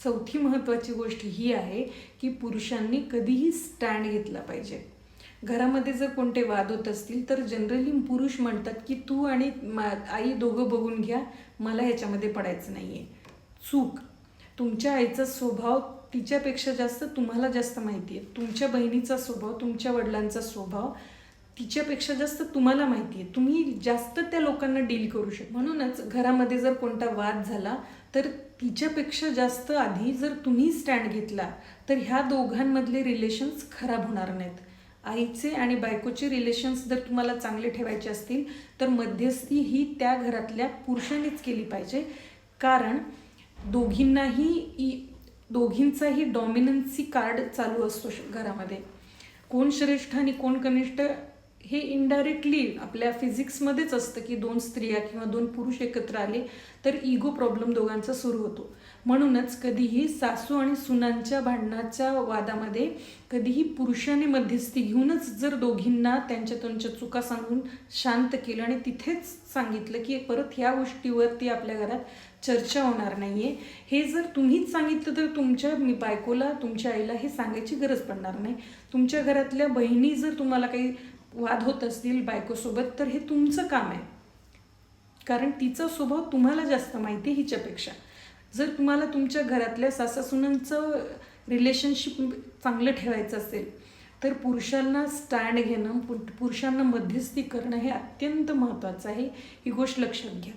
चौथी महत्त्वाची गोष्ट ही आहे की पुरुषांनी कधीही स्टँड घेतला पाहिजे. घरामध्ये जर कोणते वाद होत असतील तर जनरली पुरुष म्हणतात की तू आणि आई दोघं बघून घ्या, मला ह्याच्यामध्ये पडायचं नाही आहे. चूक. तुमच्या आईचा स्वभाव तिच्यापेक्षा जास्त तुम्हाला जास्त माहिती आहे. तुमच्या बहिणीचा स्वभाव, तुमच्या वडिलांचा स्वभाव तिच्यापेक्षा जास्त तुम्हाला माहिती आहे. तुम्ही जास्त त्या लोकांना डील करू शकता. म्हणूनच घरामध्ये जर कोणता वाद झाला तर तिच्यापेक्षा जास्त आधी जर तुम्ही स्टँड घेतला तर ह्या दोघांमधले रिलेशन्स खराब होणार नाहीत. आईचे आणि बायकोचे रिलेशन्स जर तुम्हाला चांगले ठेवायचे असतील तर मध्यस्थी ही त्या घरातल्या पुरुषांनीच केली पाहिजे. कारण दोघींचाही डॉमिनन्सी कार्ड चालू असतो घरामध्ये. कोण श्रेष्ठ आणि कोण कनिष्ठ हे इनडायरेक्टली आपल्या फिजिक्समध्येच असतं की दोन स्त्रिया किंवा दोन पुरुष एकत्र आले तर इगो प्रॉब्लेम दोघांचा सुरू होतो. म्हणूनच कधीही सासू आणि सुनांच्या भांडणाच्या वादामध्ये कधीही पुरुषाने मध्यस्थी घेऊनच जर दोघींना त्यांच्या चुका सांगून शांत केलं आणि तिथेच सांगितलं की परत ह्या गोष्टीवरती आपल्या घरात चर्चा होणार नाही आहे, हे जर तुम्हीच सांगितलं तर तुमच्या बायकोला, तुमच्या आईला हे सांगायची गरज पडणार नाही. तुमच्या घरातल्या बहिणी जर तुम्हाला काही वाद होत असतील बायकोसोबत तर हे तुमचं काम आहे, कारण तिचा स्वभाव तुम्हाला जास्त माहिती आहे हिच्यापेक्षा. जर तुम्हाला तुमच्या घरातल्या सासासुनांचं रिलेशनशिप चांगलं ठेवायचं असेल तर पुरुषांना स्टँड घेणं, पुरुषांना मध्यस्थी करणं हे अत्यंत महत्त्वाचं आहे. ही गोष्ट लक्षात घ्या.